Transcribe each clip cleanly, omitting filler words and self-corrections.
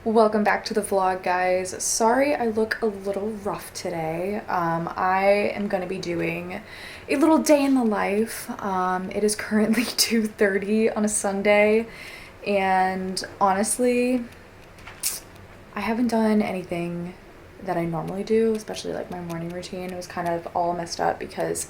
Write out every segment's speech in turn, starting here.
Welcome back to the vlog, guys. Sorry I look a little rough today. I am going to be doing a little day in the life. It is currently 2:30 on a Sunday, and honestly, I haven't done anything that I normally do, especially like my morning routine. It was kind of all messed up because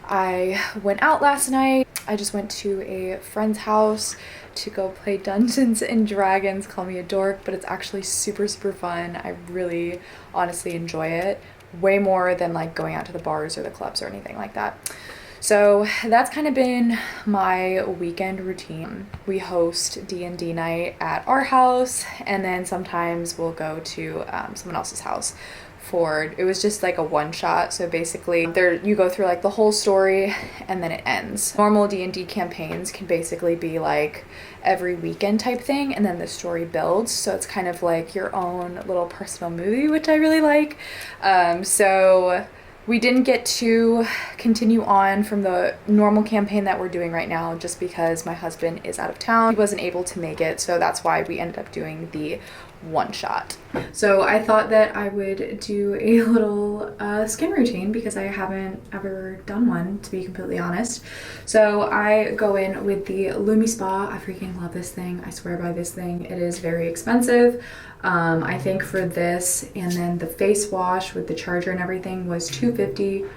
I went out last night. I just went to a friend's house to go play Dungeons and Dragons. Call me a dork, but it's actually super fun. I really honestly enjoy it way more than like going out to the bars or the clubs or anything like that. So that's kind of been my weekend routine. We host D&D night at our house, and then sometimes we'll go to someone else's house. It was just like a one shot, so basically you go through like the whole story and then it ends. Normal D&D campaigns can basically be like every weekend type thing, and then the story builds, so it's kind of like your own little personal movie, which I really like. So we didn't get to continue on from the normal campaign that we're doing right now just because my husband is out of town. He wasn't able to make it, so that's why we ended up doing the one shot. So I thought that I would do a little skin routine because I haven't ever done one, to be completely honest. So I go in with the Lumi Spa. I freaking love this thing. I swear by this thing. It is very expensive. I think for this and then the face wash with the charger and everything was $250.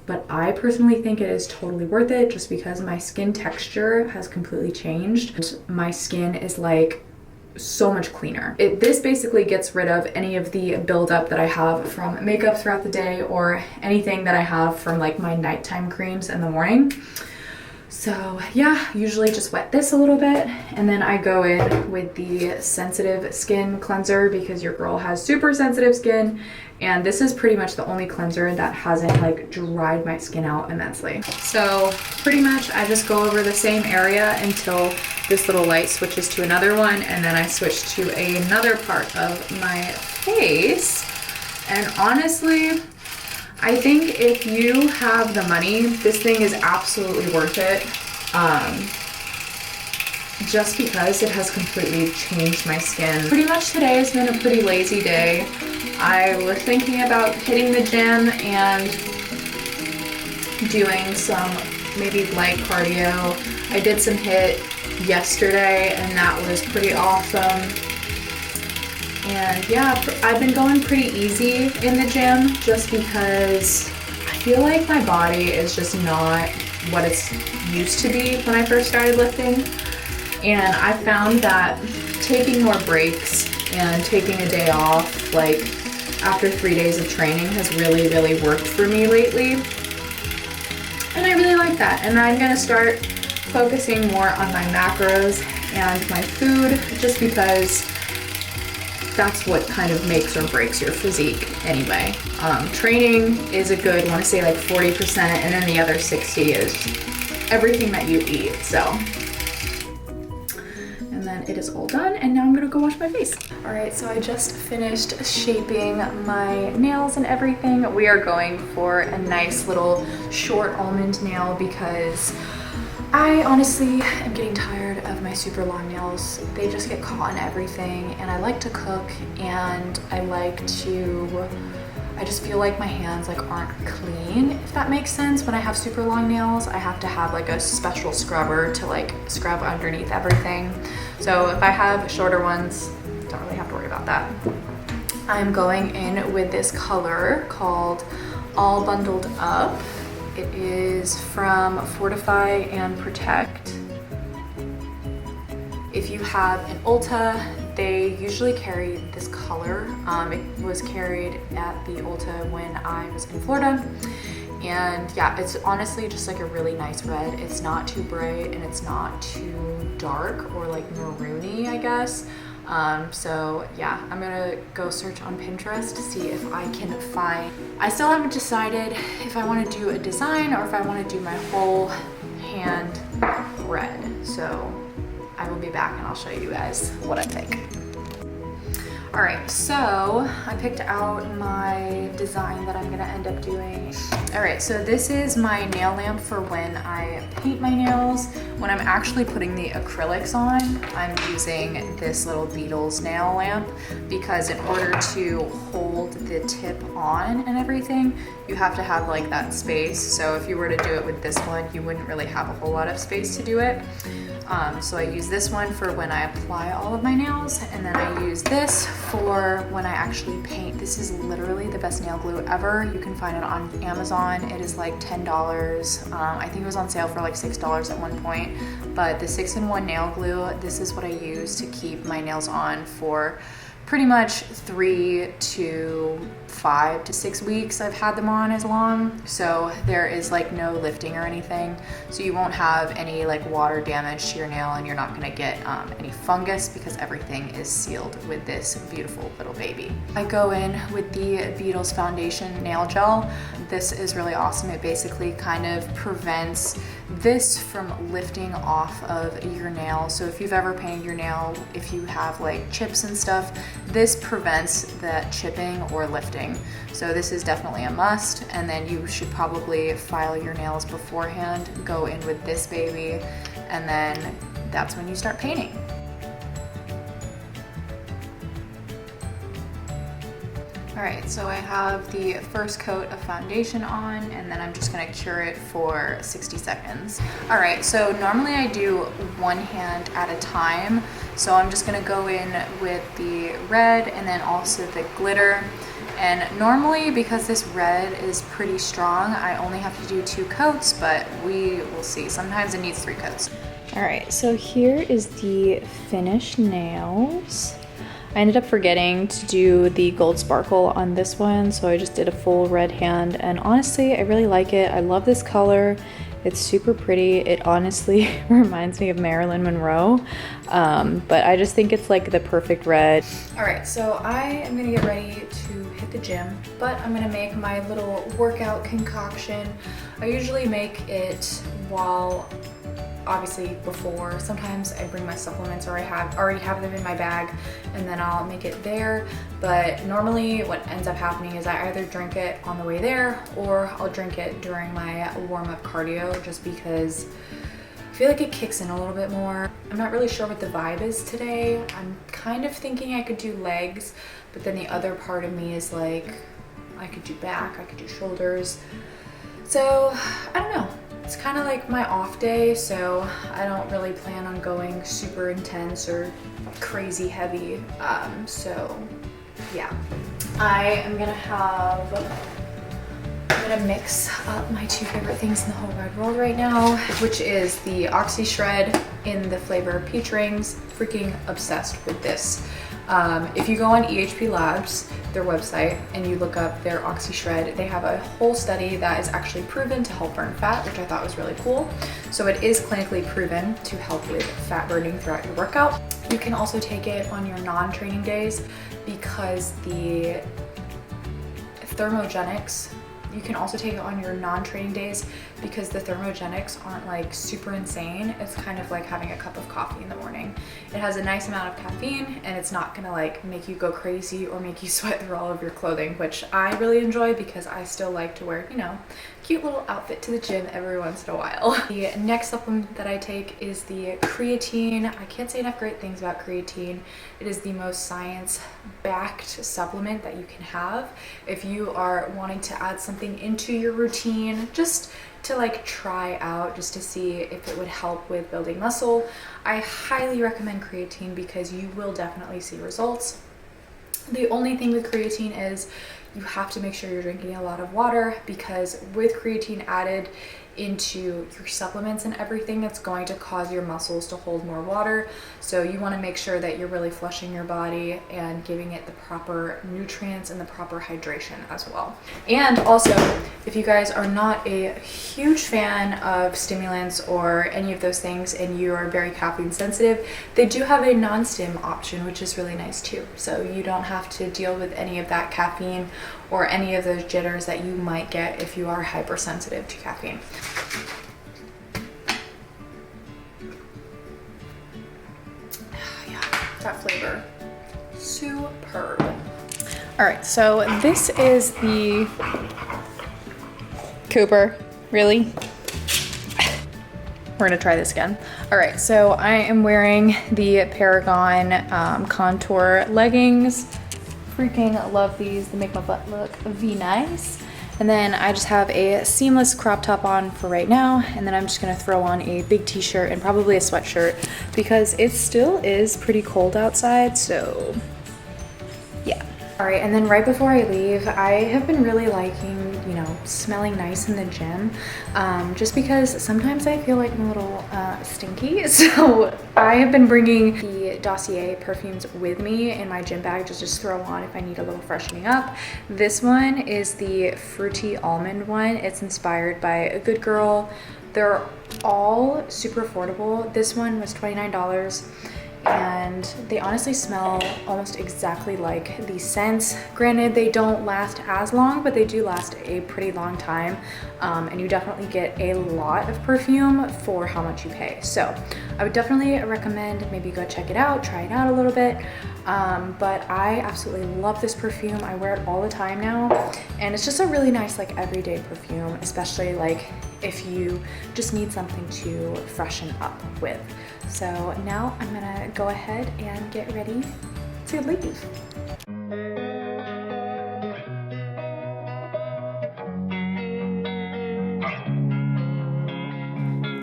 But I personally think it is totally worth it just because my skin texture has completely changed. My skin is like so much cleaner. This basically gets rid of any of the buildup that I have from makeup throughout the day or anything that I have from like my nighttime creams in the morning. So yeah, usually just wet this a little bit, and then I go in with the sensitive skin cleanser because your girl has super sensitive skin, and this is pretty much the only cleanser that hasn't like dried my skin out immensely. So pretty much I just go over the same area until this little light switches to another one, and then I switch to another part of my face. And honestly, I think if you have the money, this thing is absolutely worth it. Just because it has completely changed my skin. Pretty much today has been a pretty lazy day. I was thinking about hitting the gym and doing some maybe light cardio. I did some HIIT yesterday and that was pretty awesome. And yeah, I've been going pretty easy in the gym just because I feel like my body is just not what it's used to be when I first started lifting. And I found that taking more breaks and taking a day off, like after 3 days of training, has really worked for me lately. And I really like that. And I'm gonna start focusing more on my macros and my food just because that's what kind of makes or breaks your physique anyway. Training is a good, I want to say like 40%, and then the other 60 is everything that you eat. So, and then it is all done, and now I'm gonna go wash my face. All right, so I just finished shaping my nails and everything. We are going for a nice little short almond nail because I honestly am getting tired of my super long nails. They just get caught in everything, and I like to cook, and I just feel like my hands like aren't clean, if that makes sense. When I have super long nails, I have to have like a special scrubber to like scrub underneath everything. So if I have shorter ones, don't really have to worry about that. I'm going in with this color called All Bundled Up. It is from Fortify and Protect. If you have an Ulta, they usually carry this color. It was carried at the Ulta when I was in Florida. And yeah, it's honestly just like a really nice red. It's not too bright and it's not too dark or like maroony, I guess. So yeah, I'm gonna go search on Pinterest to see if I can find. I still haven't decided if I want to do a design or if I want to do my whole hand red. So I will be back and I'll show you guys what I think. All right, so I picked out my design that I'm gonna end up doing. All right, so this is my nail lamp for when I paint my nails. When I'm actually putting the acrylics on, I'm using this little Beetles nail lamp because in order to hold the tip on and everything, you have to have like that space. So if you were to do it with this one, you wouldn't really have a whole lot of space to do it. So I use this one for when I apply all of my nails, and then I use this for when I actually paint. This is literally the best nail glue ever. You can find it on Amazon. It is like $10. I think it was on sale for like $6 at one point, but the 6-in-1 nail glue, this is what I use to keep my nails on for pretty much 3 to 5 to 6 weeks. I've had them on as long, so there is like no lifting or anything, so you won't have any like water damage to your nail, and you're not gonna get any fungus because everything is sealed with this beautiful little baby. I go in with the Beetles foundation nail gel. This is really awesome. It basically kind of prevents this from lifting off of your nail. So if you've ever painted your nail, if you have like chips and stuff, this prevents that chipping or lifting. So this is definitely a must, and then you should probably file your nails beforehand, go in with this baby, and then that's when you start painting. All right, so I have the first coat of foundation on, and then I'm just gonna cure it for 60 seconds. All right, so normally I do one hand at a time. So I'm just gonna go in with the red and then also the glitter. And normally, because this red is pretty strong, I only have to do 2 coats, but we will see. Sometimes it needs 3 coats. All right, so here is the finished nails. I ended up forgetting to do the gold sparkle on this one, so I just did a full red hand, and honestly, I really like it. I love this color. It's super pretty. It honestly reminds me of Marilyn Monroe, but I just think it's like the perfect red. All right, so I am gonna get ready to hit the gym, but I'm gonna make my little workout concoction. I usually make it while obviously before. Sometimes I bring my supplements, or I already have them in my bag, and then I'll make it there. But normally what ends up happening is I either drink it on the way there, or I'll drink it during my warm-up cardio, just because I feel like it kicks in a little bit more. I'm not really sure what the vibe is today. I'm kind of thinking I could do legs, but then the other part of me is like, I could do back, I could do shoulders. So I don't know. It's kind of like my off day, so I don't really plan on going super intense or crazy heavy. So yeah, I'm gonna mix up my 2 favorite things in the whole wide world right now, which is the OXYSHRED in the flavor Peach Rings. Freaking obsessed with this. If you go on EHP Labs, their website, and you look up their OXYSHRED, they have a whole study that is actually proven to help burn fat, which I thought was really cool. So it is clinically proven to help with fat burning throughout your workout. You can also take it on your non-training days because the thermogenics, you can also take it on your non-training days because the thermogenics aren't like super insane. It's kind of like having a cup of coffee in the morning. It has a nice amount of caffeine, and it's not gonna like make you go crazy or make you sweat through all of your clothing, which I really enjoy because I still like to wear, you know, cute little outfit to the gym every once in a while. The next supplement that I take is the creatine. I can't say enough great things about creatine. It is the most science-backed supplement that you can have if you are wanting to add something into your routine, just to like try out, just to see if it would help with building muscle. I highly recommend creatine because you will definitely see results. The only thing with creatine is you have to make sure you're drinking a lot of water, because with creatine added into your supplements and everything, it's going to cause your muscles to hold more water. So you want to make sure that you're really flushing your body and giving it the proper nutrients and the proper hydration as well. And also, if you guys are not a huge fan of stimulants or any of those things and you are very caffeine sensitive, they do have a non-stim option, which is really nice too. So you don't have to deal with any of that caffeine or any of those jitters that you might get if you are hypersensitive to caffeine. Yeah, that flavor superb. All right, so this is the Cooper, really? We're gonna try this again. All right, so I am wearing the Paragon contour leggings. Freaking love these. They make my butt look V-nice. And then I just have a seamless crop top on for right now. And then I'm just gonna throw on a big t-shirt and probably a sweatshirt because it still is pretty cold outside, so yeah. All right, and then right before I leave, I have been really liking, you know, smelling nice in the gym, just because sometimes I feel like I'm a little stinky. So I have been bringing the Dossier perfumes with me in my gym bag just throw on if I need a little freshening up. This one is the Fruity Almond one. It's inspired by a Good Girl. They're all super affordable. This one was $29. And they honestly smell almost exactly like these scents. Granted, they don't last as long, but they do last a pretty long time. And you definitely get a lot of perfume for how much you pay. So I would definitely recommend maybe go check it out, try it out a little bit. But I absolutely love this perfume. I wear it all the time now. And it's just a really nice like everyday perfume, especially like if you just need something to freshen up with. So now I'm gonna go ahead and get ready to leave.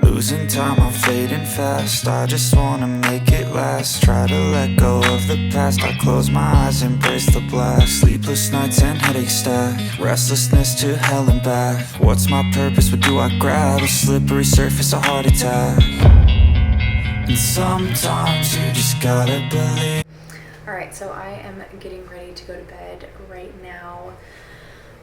Losing time, I'm fading fast. I just wanna make it last. Try to let go of the past. I close my eyes, embrace the blast. Sleepless nights and headaches stack. Restlessness to hell and back. What's my purpose? What do I grab? A slippery surface, a heart attack. And sometimes you just gotta believe. All right, so I am getting ready to go to bed right now.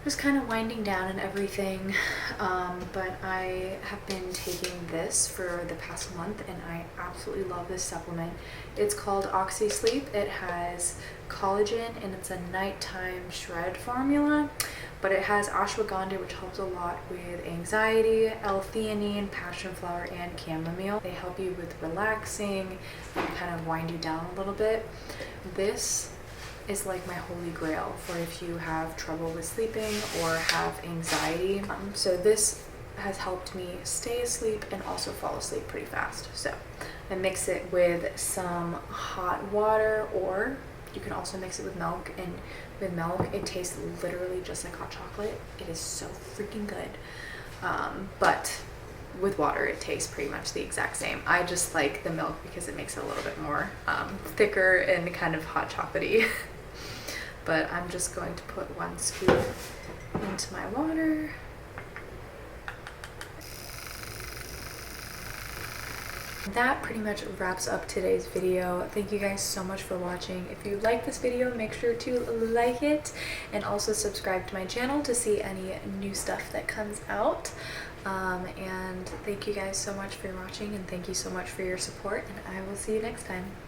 Just kind of winding down and everything, but I have been taking this for the past month and I absolutely love this supplement. It's called OXYSLEEP. It has collagen and it's a nighttime shred formula, but it has ashwagandha, which helps a lot with anxiety, L-theanine, passion flower, and chamomile. They help you with relaxing and kind of wind you down a little bit. This is like my holy grail for if you have trouble with sleeping or have anxiety. So this has helped me stay asleep and also fall asleep pretty fast. So I mix it with some hot water, or you can also mix it with milk, and with milk it tastes literally just like hot chocolate. It is so freaking good. But with water it tastes pretty much the exact same. I just like the milk because it makes it a little bit more thicker and kind of hot chocolatey. But I'm just going to put 1 scoop into my water. That pretty much wraps up today's video. Thank you guys so much for watching. If you like this video, make sure to like it and also subscribe to my channel to see any new stuff that comes out. And thank you guys so much for watching, and thank you so much for your support, and I will see you next time.